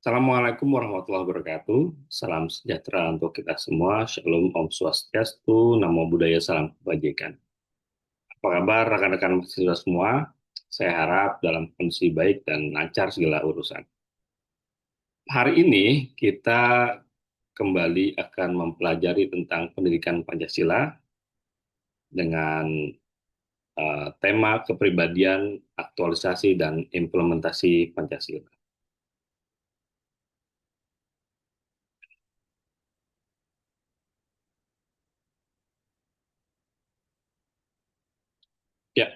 Assalamualaikum warahmatullahi wabarakatuh. Salam sejahtera untuk kita semua. Shalom, Om Swastiastu, Namo Buddhaya, Salam Kebajikan. Apa kabar rekan-rekan mahasiswa semua? Saya harap dalam kondisi baik dan lancar segala urusan. Hari ini kita kembali akan mempelajari tentang pendidikan Pancasila dengan tema kepribadian, aktualisasi, dan implementasi Pancasila. Ya,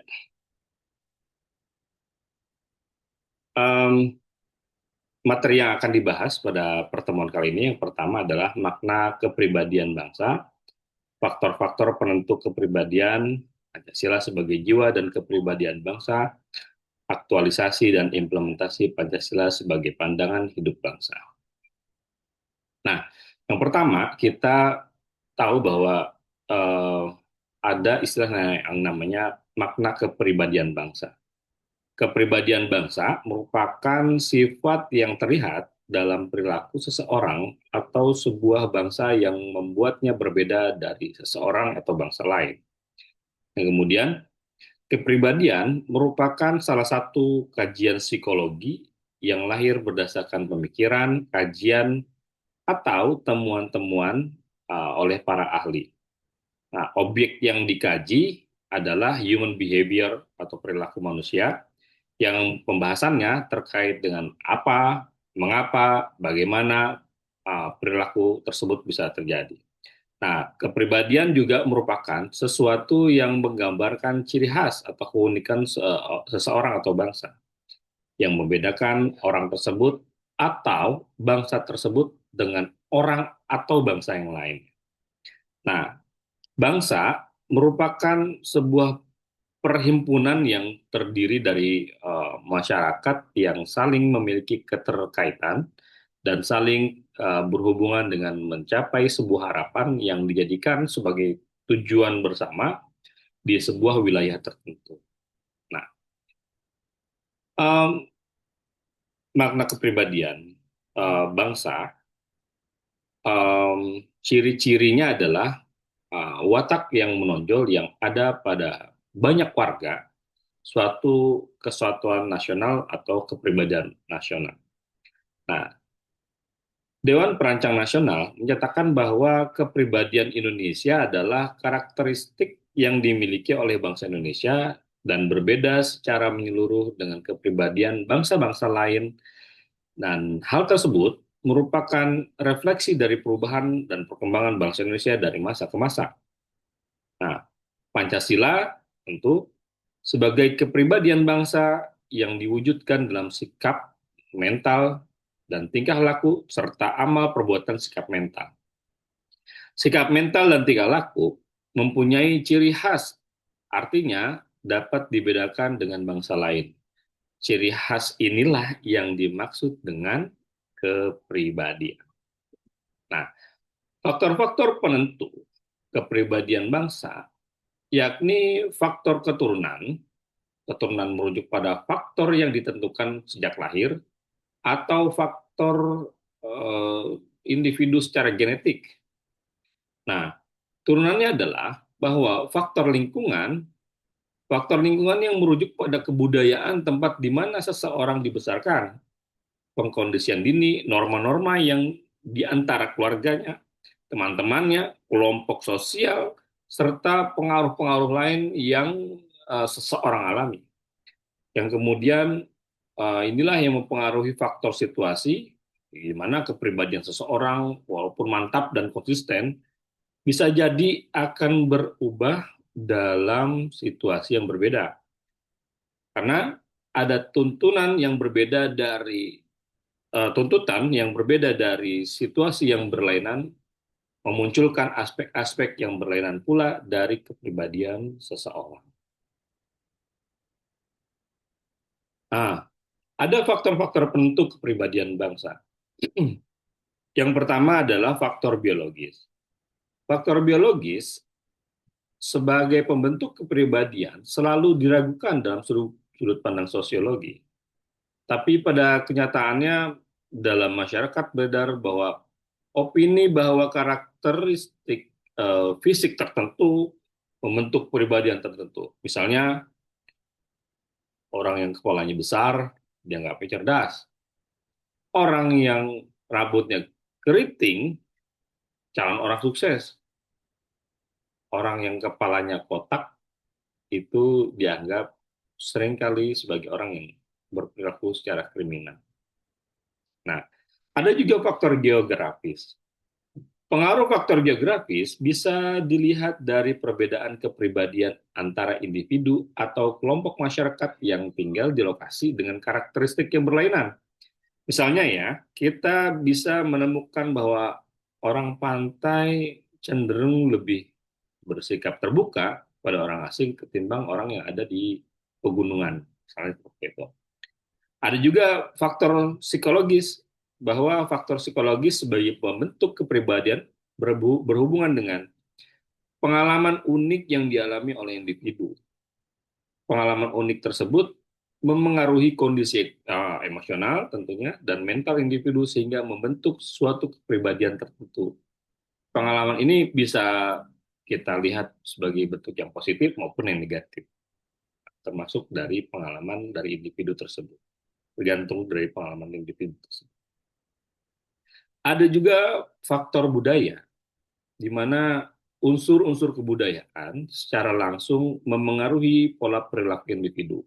em, materi yang akan dibahas pada pertemuan kali ini yang pertama adalah makna kepribadian bangsa, faktor-faktor penentu kepribadian Pancasila sebagai jiwa dan kepribadian bangsa, aktualisasi dan implementasi Pancasila sebagai pandangan hidup bangsa. Nah, yang pertama kita tahu bahwa eh, ada istilah yang namanya makna kepribadian bangsa. Kepribadian bangsa merupakan sifat yang terlihat dalam perilaku seseorang atau sebuah bangsa yang membuatnya berbeda dari seseorang atau bangsa lain. Dan kemudian, kepribadian merupakan salah satu kajian psikologi yang lahir berdasarkan pemikiran, kajian, atau temuan-temuan oleh para ahli. Nah, objek yang dikaji adalah human behavior atau perilaku manusia, yang pembahasannya terkait dengan apa, mengapa, bagaimana perilaku tersebut bisa terjadi. Nah, kepribadian juga merupakan sesuatu yang menggambarkan ciri khas atau keunikan seseorang atau bangsa, yang membedakan orang tersebut atau bangsa tersebut dengan orang atau bangsa yang lain. Nah, bangsa merupakan sebuah perhimpunan yang terdiri dari masyarakat yang saling memiliki keterkaitan dan saling berhubungan dengan mencapai sebuah harapan yang dijadikan sebagai tujuan bersama di sebuah wilayah tertentu. Nah, um, makna kepribadian bangsa, ciri-cirinya adalah watak yang menonjol yang ada pada banyak warga, suatu kesatuan nasional atau kepribadian nasional. Nah, Dewan Perancang Nasional menyatakan bahwa kepribadian Indonesia adalah karakteristik yang dimiliki oleh bangsa Indonesia dan berbeda secara menyeluruh dengan kepribadian bangsa-bangsa lain, dan hal tersebut merupakan refleksi dari perubahan dan perkembangan bangsa Indonesia dari masa ke masa. Nah, Pancasila tentu sebagai kepribadian bangsa yang diwujudkan dalam sikap, mental, dan tingkah laku, serta amal perbuatan sikap mental. Sikap mental dan tingkah laku mempunyai ciri khas, artinya dapat dibedakan dengan bangsa lain. Ciri khas inilah yang dimaksud dengan kepribadian. Nah, faktor-faktor penentu kepribadian bangsa yakni faktor keturunan. Keturunan merujuk pada faktor yang ditentukan sejak lahir atau faktor individu secara genetik. Nah, turunannya adalah bahwa faktor lingkungan yang merujuk pada kebudayaan tempat di mana seseorang dibesarkan, pengkondisian dini, norma-norma yang di antara keluarganya, teman-temannya, kelompok sosial, serta pengaruh-pengaruh lain yang seseorang alami. Yang kemudian inilah yang mempengaruhi faktor situasi, di mana kepribadian seseorang, walaupun mantap dan konsisten, bisa jadi akan berubah dalam situasi yang berbeda. Karena ada tuntutan yang berbeda dari situasi yang berlainan, memunculkan aspek-aspek yang berlainan pula dari kepribadian seseorang. Nah, ada faktor-faktor penentu kepribadian bangsa. Yang pertama adalah faktor biologis. Faktor biologis sebagai pembentuk kepribadian selalu diragukan dalam sudut pandang sosiologi. Tapi pada kenyataannya dalam masyarakat beredar bahwa opini bahwa karakteristik fisik tertentu membentuk kepribadian tertentu. Misalnya orang yang kepalanya besar, dia nggak cerdas. Orang yang rambutnya keriting, calon orang sukses. Orang yang kepalanya kotak, itu dianggap seringkali sebagai orang yang berperilaku secara kriminal. Nah, ada juga faktor geografis. Pengaruh faktor geografis bisa dilihat dari perbedaan kepribadian antara individu atau kelompok masyarakat yang tinggal di lokasi dengan karakteristik yang berlainan. Misalnya ya, kita bisa menemukan bahwa orang pantai cenderung lebih bersikap terbuka pada orang asing ketimbang orang yang ada di pegunungan. Misalnya seperti itu. Ada juga faktor psikologis, bahwa faktor psikologis sebagai pembentuk kepribadian berhubungan dengan pengalaman unik yang dialami oleh individu. Pengalaman unik tersebut memengaruhi kondisi emosional tentunya dan mental individu sehingga membentuk suatu kepribadian tertentu. Pengalaman ini bisa kita lihat sebagai bentuk yang positif maupun yang negatif, termasuk dari pengalaman dari individu tersebut, tergantung dari pengalaman individu tersebut. Ada juga faktor budaya, di mana unsur-unsur kebudayaan secara langsung memengaruhi pola perilaku individu.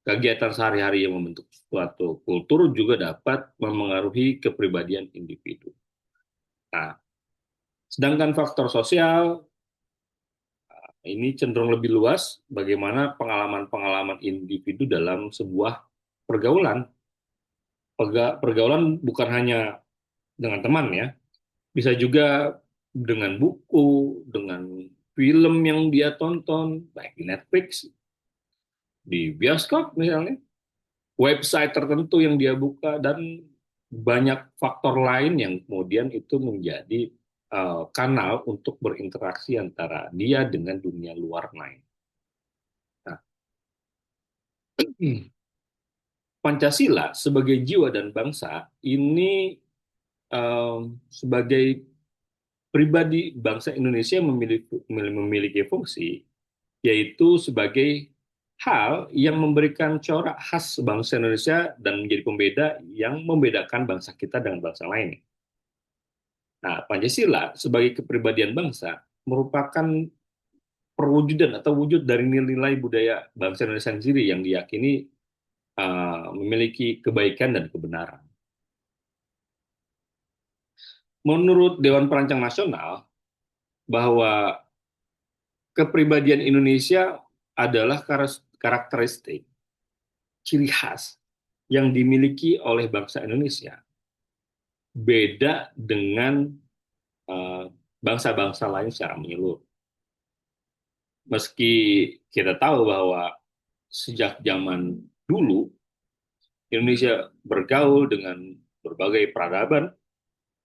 Kegiatan sehari-hari yang membentuk suatu kultur juga dapat memengaruhi kepribadian individu. Nah, sedangkan faktor sosial ini cenderung lebih luas, bagaimana pengalaman-pengalaman individu dalam sebuah pergaulan. Pergaulan bukan hanya dengan teman ya, bisa juga dengan buku, dengan film yang dia tonton, baik di Netflix, di bioskop misalnya, website tertentu yang dia buka, dan banyak faktor lain yang kemudian itu menjadi kanal untuk berinteraksi antara dia dengan dunia luar lain. Nah, Pancasila sebagai jiwa dan bangsa ini sebagai pribadi bangsa Indonesia memiliki fungsi, yaitu sebagai hal yang memberikan corak khas bangsa Indonesia dan menjadi pembeda yang membedakan bangsa kita dengan bangsa lain. Nah, Pancasila sebagai kepribadian bangsa merupakan perwujudan atau wujud dari nilai-nilai budaya bangsa Indonesia sendiri yang diyakini memiliki kebaikan dan kebenaran. Menurut Dewan Perancang Nasional, bahwa kepribadian Indonesia adalah karakteristik, ciri khas yang dimiliki oleh bangsa Indonesia, beda dengan bangsa-bangsa lain secara menyeluruh. Meski kita tahu bahwa sejak zaman dulu Indonesia bergaul dengan berbagai peradaban,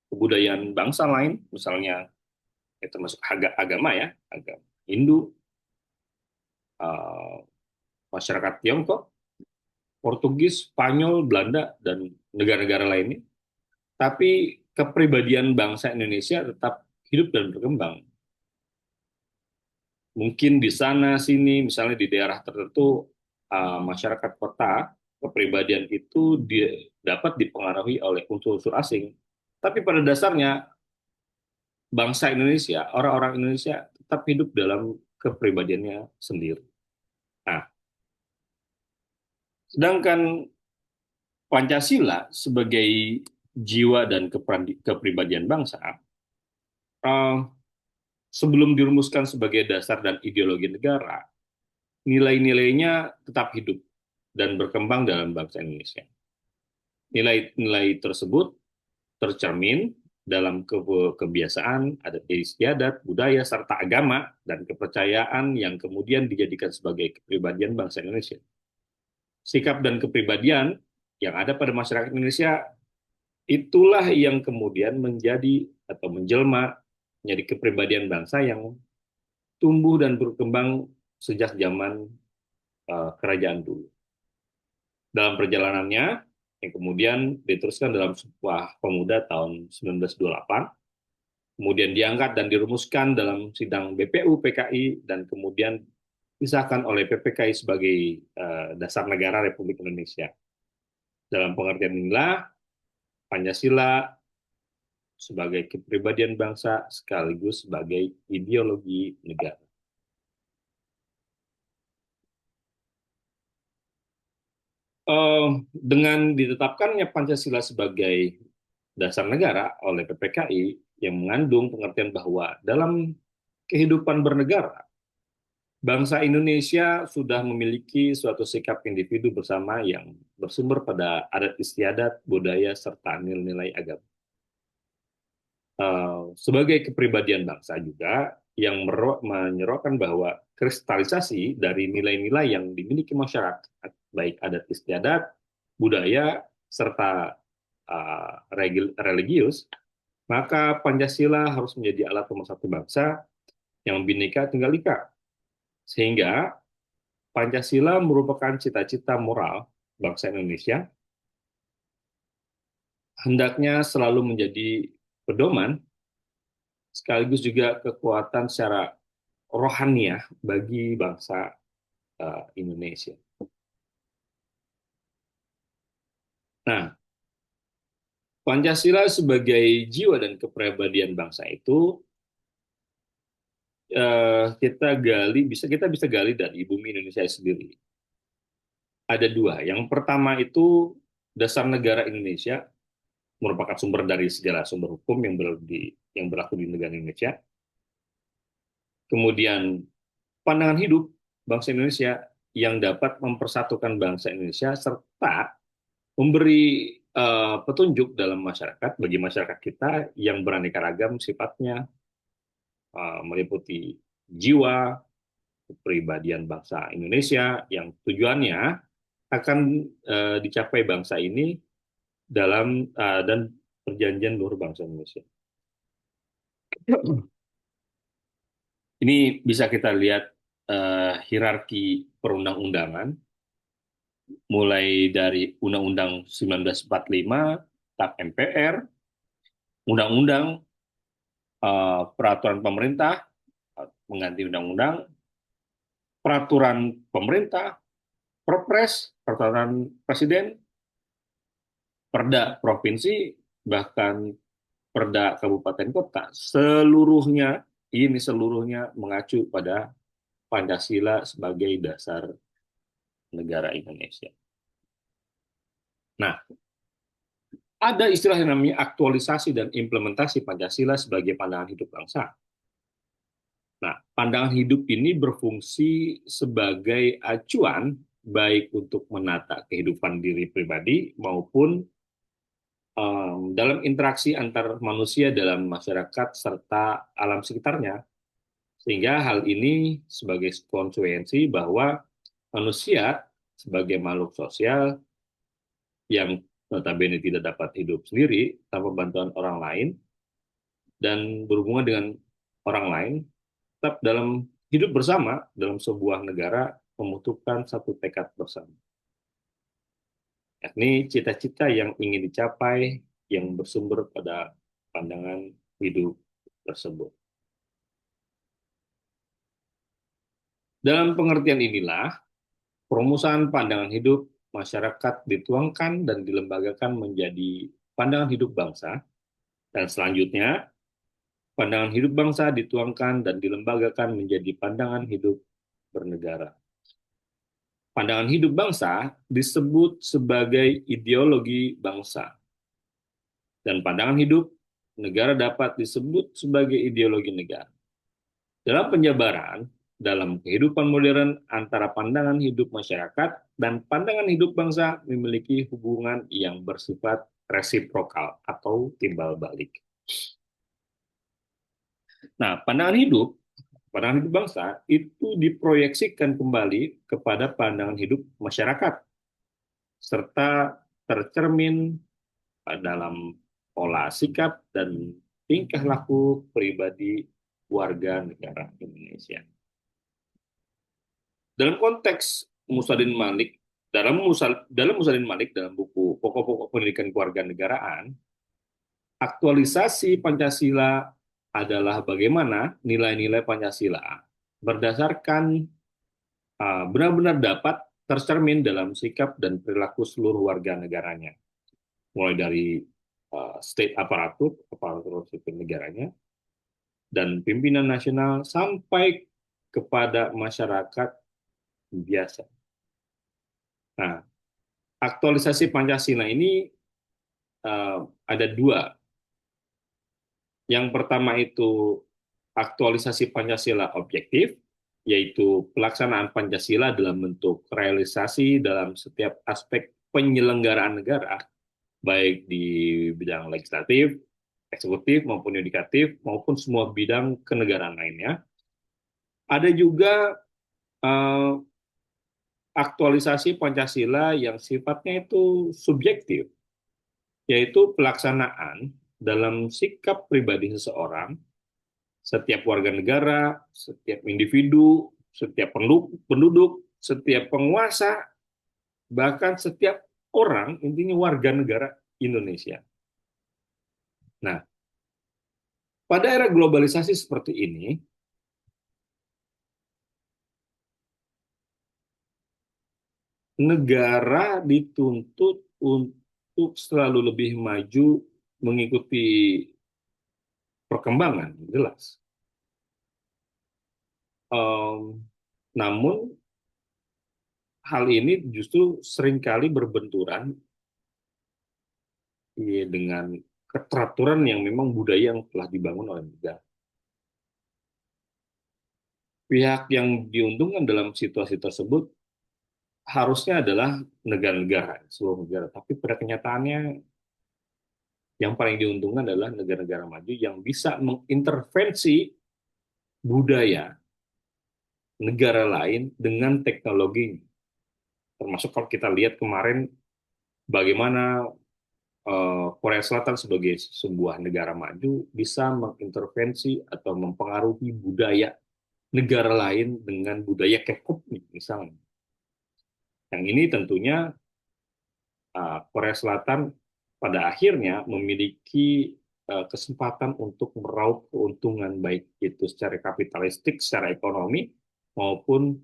kebudayaan bangsa lain, misalnya termasuk agama ya, agama Hindu, masyarakat Tiongkok, Portugis, Spanyol, Belanda, dan negara-negara lainnya. Tapi kepribadian bangsa Indonesia tetap hidup dan berkembang. Mungkin di sana sini, misalnya di daerah tertentu, masyarakat kota, kepribadian itu dapat dipengaruhi oleh unsur-unsur asing. Tapi pada dasarnya bangsa Indonesia, orang-orang Indonesia tetap hidup dalam kepribadiannya sendiri. Nah, sedangkan Pancasila sebagai jiwa dan kepribadian bangsa, sebelum dirumuskan sebagai dasar dan ideologi negara, nilai-nilainya tetap hidup dan berkembang dalam bangsa Indonesia. Nilai-nilai tersebut tercermin dalam kebiasaan, adat istiadat, budaya, serta agama dan kepercayaan yang kemudian dijadikan sebagai kepribadian bangsa Indonesia. Sikap dan kepribadian yang ada pada masyarakat Indonesia itulah yang kemudian menjadi atau menjelma menjadi kepribadian bangsa yang tumbuh dan berkembang sejak zaman kerajaan dulu. Dalam perjalanannya, yang kemudian diteruskan dalam sebuah pemuda tahun 1928, kemudian diangkat dan dirumuskan dalam sidang BPU PKI, dan kemudian disahkan oleh PPKI sebagai dasar negara Republik Indonesia. Dalam pengertian inilah Pancasila sebagai kepribadian bangsa sekaligus sebagai ideologi negara. Dengan ditetapkannya Pancasila sebagai dasar negara oleh PPKI yang mengandung pengertian bahwa dalam kehidupan bernegara, bangsa Indonesia sudah memiliki suatu sikap individu bersama yang bersumber pada adat istiadat, budaya, serta nilai-nilai agama. Sebagai kepribadian bangsa juga yang menyerukan bahwa kristalisasi dari nilai-nilai yang dimiliki masyarakat, baik adat istiadat, budaya, serta religius, maka Pancasila harus menjadi alat pemersatu bangsa yang Bhinneka Tunggal Ika. Sehingga Pancasila merupakan cita-cita moral bangsa Indonesia, hendaknya selalu menjadi pedoman sekaligus juga kekuatan secara rohaniah bagi bangsa Indonesia. Nah, Pancasila sebagai jiwa dan kepribadian bangsa itu kita bisa gali dari bumi Indonesia sendiri. Ada dua. Yang pertama itu dasar negara Indonesia merupakan sumber dari segala sumber hukum yang berlaku di negara Indonesia. Kemudian pandangan hidup bangsa Indonesia yang dapat mempersatukan bangsa Indonesia serta memberi petunjuk dalam masyarakat bagi masyarakat kita yang beraneka ragam sifatnya, meliputi jiwa, kepribadian bangsa Indonesia yang tujuannya akan dicapai bangsa ini dan perjanjian luhur bangsa Indonesia. Ini bisa kita lihat hierarki perundang-undangan, mulai dari Undang-Undang 1945, TAP MPR, Undang-Undang, Peraturan Pemerintah, mengganti Undang-Undang, Peraturan Pemerintah, Perpres, Peraturan Presiden, Perda Provinsi, bahkan Perda Kabupaten Kota, seluruhnya mengacu pada Pancasila sebagai dasar negara Indonesia. Nah, ada istilah yang namanya aktualisasi dan implementasi Pancasila sebagai pandangan hidup bangsa. Nah, pandangan hidup ini berfungsi sebagai acuan baik untuk menata kehidupan diri pribadi maupun dalam interaksi antar manusia dalam masyarakat serta alam sekitarnya. Sehingga hal ini sebagai konsekuensi bahwa manusia sebagai makhluk sosial yang notabene tidak dapat hidup sendiri tanpa bantuan orang lain dan berhubungan dengan orang lain, tetap dalam hidup bersama dalam sebuah negara membutuhkan satu tekad bersama. Yakni cita-cita yang ingin dicapai yang bersumber pada pandangan hidup tersebut. Dalam pengertian inilah, perumusan pandangan hidup masyarakat dituangkan dan dilembagakan menjadi pandangan hidup bangsa, dan selanjutnya pandangan hidup bangsa dituangkan dan dilembagakan menjadi pandangan hidup bernegara. Pandangan hidup bangsa disebut sebagai ideologi bangsa, dan pandangan hidup negara dapat disebut sebagai ideologi negara. Dalam penjabaran, dalam kehidupan modern antara pandangan hidup masyarakat dan pandangan hidup bangsa memiliki hubungan yang bersifat resiprokal atau timbal balik. Nah, pandangan hidup bangsa itu diproyeksikan kembali kepada pandangan hidup masyarakat serta tercermin dalam pola sikap dan tingkah laku pribadi warga negara Indonesia. Dalam konteks Musadin Malik Dalam Musalin Malik, dalam buku Pokok-pokok Pendidikan Kewarganegaraan, aktualisasi Pancasila adalah bagaimana nilai-nilai Pancasila berdasarkan benar-benar dapat tercermin dalam sikap dan perilaku seluruh warga negaranya, mulai dari state aparatur sipil negaranya, dan pimpinan nasional sampai kepada masyarakat biasa. Nah, aktualisasi Pancasila ini ada dua. Yang pertama itu aktualisasi Pancasila objektif, yaitu pelaksanaan Pancasila dalam bentuk realisasi dalam setiap aspek penyelenggaraan negara, baik di bidang legislatif, eksekutif, maupun yudikatif, maupun semua bidang kenegaraan lainnya. Ada juga eh, aktualisasi Pancasila yang sifatnya itu subjektif, yaitu pelaksanaan dalam sikap pribadi seseorang, setiap warga negara, setiap individu, setiap penduduk, setiap penguasa, bahkan setiap orang, intinya warga negara Indonesia. Nah, pada era globalisasi seperti ini, negara dituntut untuk selalu lebih maju mengikuti perkembangan, jelas. Namun, hal ini justru seringkali berbenturan dengan keteraturan yang memang budaya yang telah dibangun oleh negara. Pihak yang diuntungkan dalam situasi tersebut harusnya adalah negara-negara, seluruh negara. Tapi pada kenyataannya yang paling diuntungkan adalah negara-negara maju yang bisa mengintervensi budaya negara lain dengan teknologi. Termasuk kalau kita lihat kemarin bagaimana Korea Selatan sebagai sebuah negara maju bisa mengintervensi atau mempengaruhi budaya negara lain dengan budaya K-pop misalnya. Yang ini tentunya Korea Selatan pada akhirnya memiliki kesempatan untuk meraup keuntungan baik itu secara kapitalistik, secara ekonomi maupun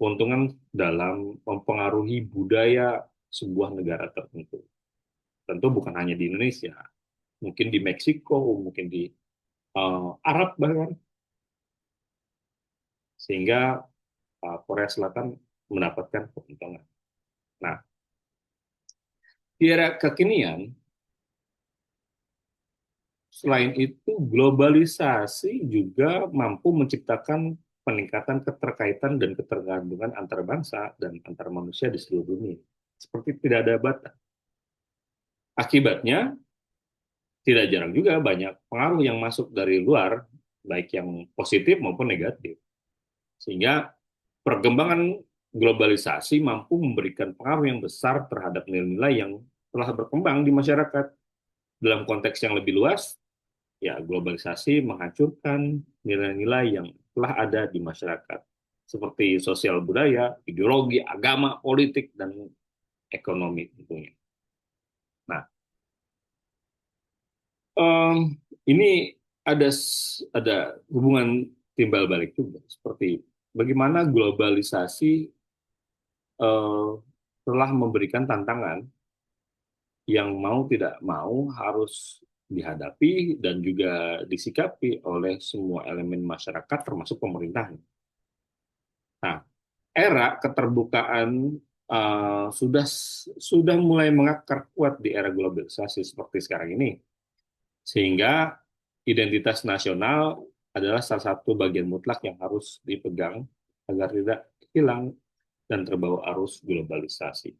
keuntungan dalam mempengaruhi budaya sebuah negara tertentu. Tentu bukan hanya di Indonesia, mungkin di Meksiko, mungkin di Arab bahkan, sehingga Korea Selatan mendapatkan keuntungan. Nah, di era kekinian, selain itu globalisasi juga mampu menciptakan peningkatan keterkaitan dan ketergantungan antar bangsa dan antar manusia di seluruh dunia. Seperti tidak ada batas. Akibatnya, tidak jarang juga banyak pengaruh yang masuk dari luar, baik yang positif maupun negatif. Sehingga perkembangan globalisasi mampu memberikan pengaruh yang besar terhadap nilai-nilai yang telah berkembang di masyarakat. Dalam konteks yang lebih luas, ya globalisasi menghancurkan nilai-nilai yang telah ada di masyarakat, seperti sosial budaya, ideologi, agama, politik, dan ekonomi tentunya. Nah, ini ada hubungan timbal balik juga, seperti bagaimana globalisasi telah memberikan tantangan yang mau tidak mau harus dihadapi dan juga disikapi oleh semua elemen masyarakat termasuk pemerintah. Nah, era keterbukaan sudah mulai mengakar kuat di era globalisasi seperti sekarang ini, sehingga identitas nasional adalah salah satu bagian mutlak yang harus dipegang agar tidak hilang dan terbawa arus globalisasi.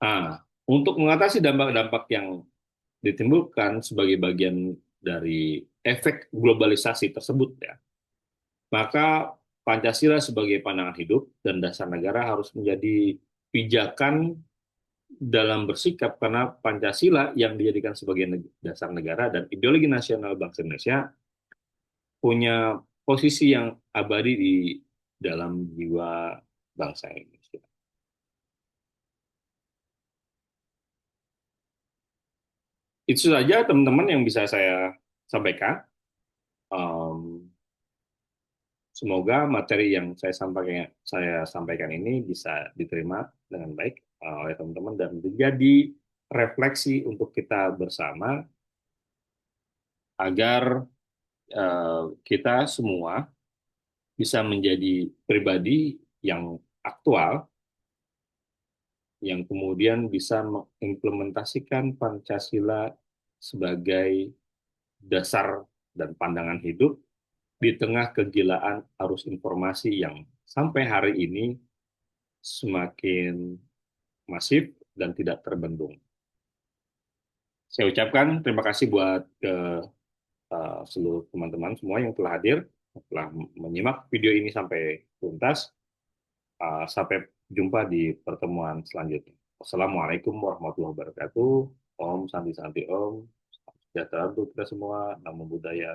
Nah, untuk mengatasi dampak-dampak yang ditimbulkan sebagai bagian dari efek globalisasi tersebut, ya, maka Pancasila sebagai pandangan hidup dan dasar negara harus menjadi pijakan dalam bersikap, karena Pancasila yang dijadikan sebagai dasar negara dan ideologi nasional bangsa Indonesia punya posisi yang abadi di dalam jiwa bangsa Indonesia. Itu saja teman-teman yang bisa saya sampaikan. Um, Semoga materi yang saya sampaikan ini bisa diterima dengan baik oleh teman-teman dan menjadi refleksi untuk kita bersama agar kita semua bisa menjadi pribadi yang aktual, yang kemudian bisa mengimplementasikan Pancasila sebagai dasar dan pandangan hidup di tengah kegilaan arus informasi yang sampai hari ini semakin masif dan tidak terbendung. Saya ucapkan terima kasih buat seluruh teman-teman semua yang telah hadir, telah menyimak video ini sampai tuntas. Sampai jumpa di pertemuan selanjutnya. Wassalamualaikum warahmatullahi wabarakatuh. Om Santi Santi Om. Sejahtera untuk kita semua. Namo Buddhaya.